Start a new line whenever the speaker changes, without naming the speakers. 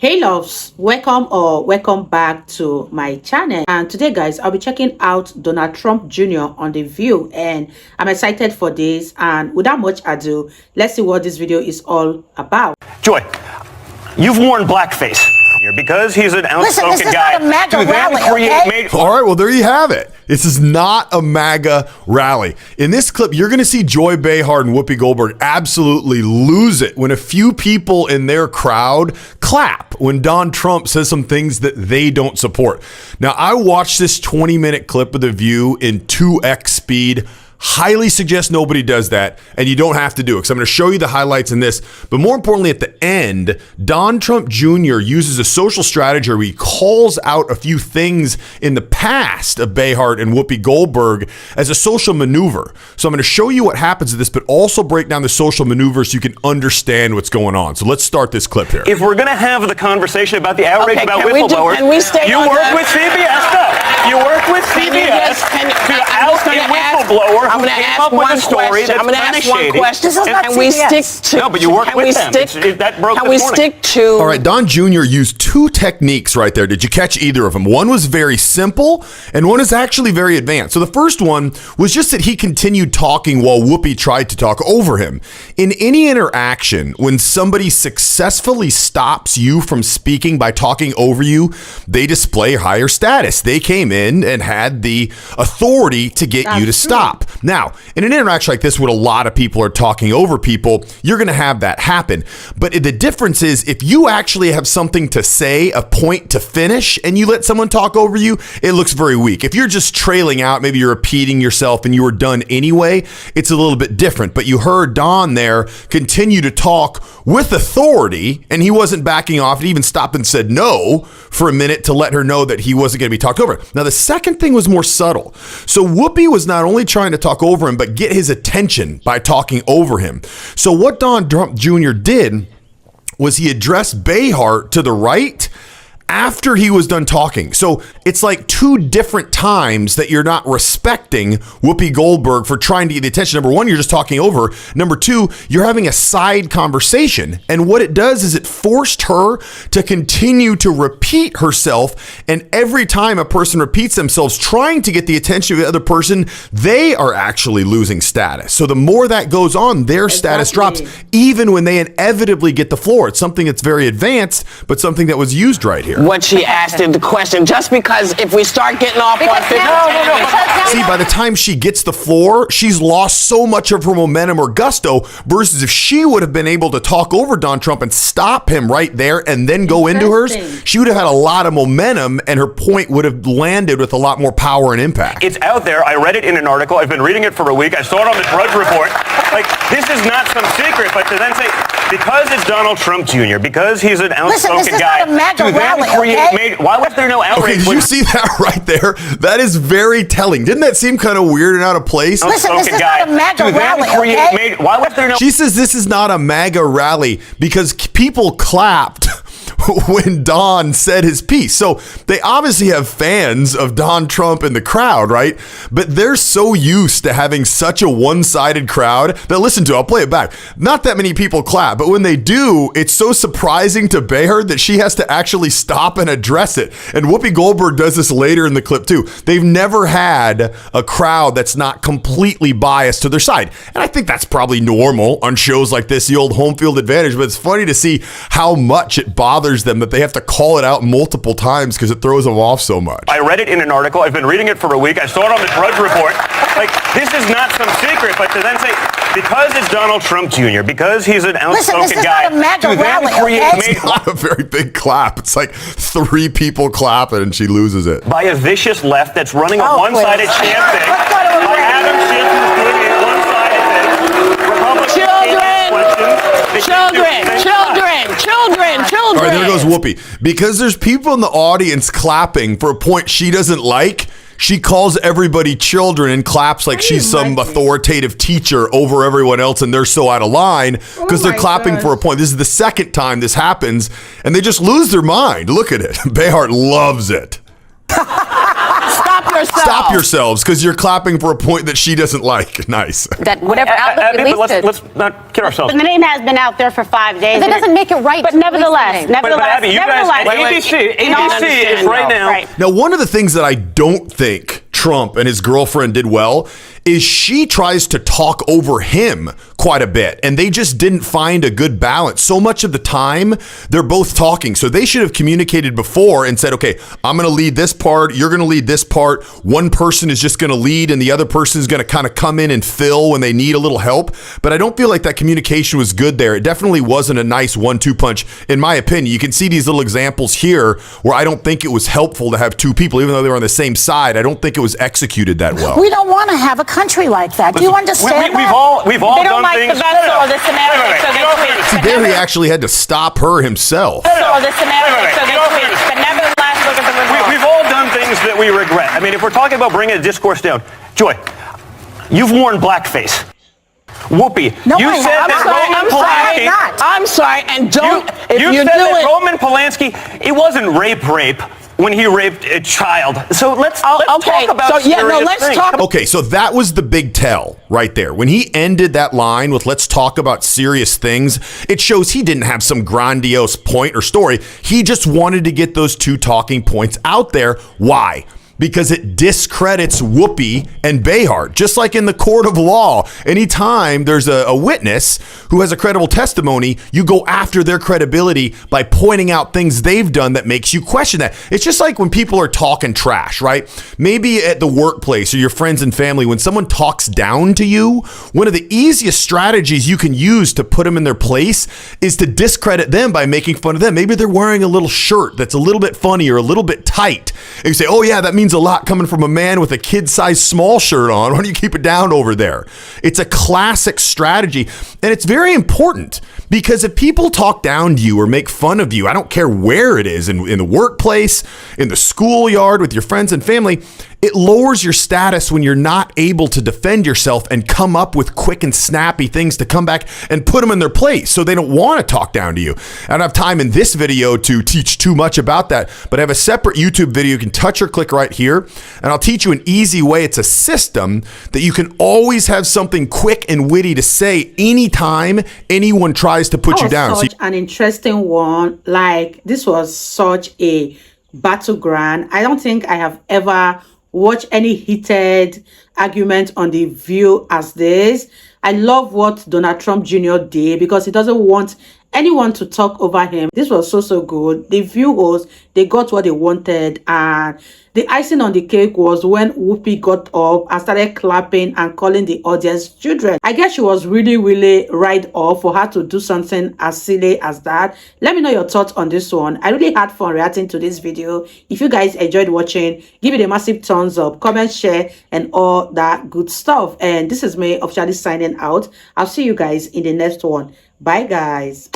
Hey loves, welcome back to my channel. And today guys, I'll be checking out Donald Trump Jr. on The View, and I'm excited for this. And without much ado, let's see what this video is all about.
Joy, you've worn blackface because he's an outspoken guy.
Not a MAGA rally, okay?
All right, well, there you have it. This is not a MAGA rally. In this clip, you're going to see Joy Behar and Whoopi Goldberg absolutely lose it when a few people in their crowd clap when Don Trump says some things that they don't support. Now, I watched this 20-minute clip of The View in 2x speed. Highly suggest nobody does that, and you don't have to do it, because I'm going to show you the highlights in this. But more importantly, at the end, Don Trump Jr. uses a social strategy where he calls out a few things in the past of Behar and Whoopi Goldberg as a social maneuver. So I'm going to show you what happens to this, but also break down the social maneuver so you can understand what's going on. So let's start this clip here.
If we're going to have the conversation about the outrage about whistleblowers,
you
work with CBS, though. You work with CBS to out a whistleblower.
I'm going to ask one question. I'm going to ask one question. Can we stick to?
No, but you work with them. That broke this morning.
Can we stick to?
All right, Don Jr. used two techniques right there. Did you catch either of them? One was very simple, and one is actually very advanced. So the first one was just that he continued talking while Whoopi tried to talk over him. In any interaction, when somebody successfully stops you from speaking by talking over you, they display higher status. They came in and had the authority to get you to stop. Now, in an interaction like this, when a lot of people are talking over people, you're going to have that happen. But the difference is, if you actually have something to say, a point to finish, and you let someone talk over you, it looks very weak. If you're just trailing out, maybe you're repeating yourself and you were done anyway, it's a little bit different. But you heard Don there continue to talk with authority, and he wasn't backing off. He even stopped and said no for a minute to let her know that he wasn't going to be talked over. Now, the second thing was more subtle. So Whoopi was not only trying to talk over him, but get his attention by talking over him. So what Don Trump Jr. did was he addressed Behar to the right after he was done talking. So it's like two different times that you're not respecting Whoopi Goldberg for trying to get the attention. Number one, you're just talking over. Number two, you're having a side conversation. And what it does is it forced her to continue to repeat herself. And every time a person repeats themselves trying to get the attention of the other person, they are actually losing status. So the more that goes on, their status drops, even when they inevitably get the floor. It's something that's very advanced, but something that was used right here.
What she asked in the question, just because if we start getting off on 50,
See, by the time she gets the floor, she's lost so much of her momentum or gusto, versus if she would have been able to talk over Don Trump and stop him right there and then go into hers, she would have had a lot of momentum and her point would have landed with a lot more power and impact.
It's out there. I read it in an article. I've been reading it for a week. I saw it on the Drudge Report. Like, this is not some secret, but to then say, because it's Donald Trump Jr., because he's an outspoken guy, why was there no outrage?
Okay, did you see that right there? That is very telling. Didn't that seem kind of weird and out of place?
Listen, this is not a MAGA rally, okay?
Why was there no?
She says this is not a MAGA rally because people clapped when Don said his piece. So they obviously have fans of Don Trump in the crowd, right? But they're so used to having such a one-sided crowd that, listen to it, I'll play it back. Not that many people clap, but when they do, it's so surprising to Behar that she has to actually stop and address it. And Whoopi Goldberg does this later in the clip too. They've never had a crowd that's not completely biased to their side. And I think that's probably normal on shows like this, the old home field advantage, but it's funny to see how much it bothers them that they have to call it out multiple times because it throws them off so much.
I read it in an article. I've been reading it for a week. I saw it on the Drudge Report. Like, this is not some secret, but to then say, because it's Donald Trump Jr., because he's an outspoken guy,
to then create...
It's not a very big clap. It's like three people clapping and she loses it.
By a vicious left that's running a one-sided chant thing. By Adam Schiff, who's doing a one-sided thing.
All right, there goes Whoopi. Because there's people in the audience clapping for a point she doesn't like, she calls everybody children and claps like she's some authoritative teacher over everyone else, and they're so out of line because they're clapping for a point. This is the second time this happens, and they just lose their mind. Look at it. Behar loves it.
Stop your
Stop yourselves, because you're clapping for a point that she doesn't like. Nice.
That whatever outlet
Abby,
released it.
let's not kid ourselves.
But the name has been out there for 5 days.
But that doesn't make it right.
But nevertheless,
But Abby, you guys, ABC is right now.
Right.
Now, one of the things that I don't think Trump and his girlfriend did well is she tries to talk over him quite a bit, and they just didn't find a good balance. So much of the time, they're both talking. So they should have communicated before and said, okay, I'm going to lead this part, you're going to lead this part. One person is just going to lead, and the other person is going to kind of come in and fill when they need a little help. But I don't feel like that communication was good there. It definitely wasn't a nice 1-2 punch, in my opinion. You can see these little examples here where I don't think it was helpful to have two people, even though they were on the same side. I don't think it was executed that well.
We don't want to have a country like that. Do you understand
We've
that?
all
They
done
don't like
things.
the vessel or the Samaritan, so they tweet.
See, there he actually had to stop her himself.
Or the Samaritan, so they tweet. But nevertheless, look at the result.
We've all done things that we regret. I mean, if we're talking about bringing a discourse down, Joy, you've worn blackface. Whoopi,
No,
you
I
said
haven't.
that Roman Polanski.
I'm sorry, and don't. If
You
you
said
do
that
it,
Roman Polanski, it wasn't rape when he raped a child. So let's talk about serious things.
Okay, so that was the big tell right there. When he ended that line with "let's talk about serious things," it shows he didn't have some grandiose point or story. He just wanted to get those two talking points out there. Why? Because it discredits Whoopi and BEYOUND. Just like in the court of law, anytime there's a witness who has a credible testimony, you go after their credibility by pointing out things they've done that makes you question that. It's just like when people are talking trash, right? Maybe at the workplace or your friends and family, when someone talks down to you, one of the easiest strategies you can use to put them in their place is to discredit them by making fun of them. Maybe they're wearing a little shirt that's a little bit funny or a little bit tight. And you say, oh yeah, that means a lot coming from a man with a kid-sized small shirt on. Why don't you keep it down over there? It's a classic strategy, and it's very important because if people talk down to you or make fun of you, I don't care where it is, in the workplace, in the schoolyard, with your friends and family, it lowers your status when you're not able to defend yourself and come up with quick and snappy things to come back and put them in their place so they don't want to talk down to you. I don't have time in this video to teach too much about that, but I have a separate YouTube video. You can touch or click right here, and I'll teach you an easy way. It's a system that you can always have something quick and witty to say anytime anyone tries to put you down.
Such an interesting one. Like, this was such a battleground. I don't think I have ever watch any heated argument on The View as this. I love what Donald Trump Jr. did because he doesn't want anyone to talk over him. This was so good. The View hosts, they got what they wanted, and the icing on the cake was when Whoopi got up and started clapping and calling the audience children. I guess she was really right off for her to do something as silly as that. Let me know your thoughts on this one. I really had fun reacting to this video. If you guys enjoyed watching, give it a massive thumbs up, comment, share, and all that good stuff. And this is me officially signing out. I'll see you guys in the next one. Bye guys.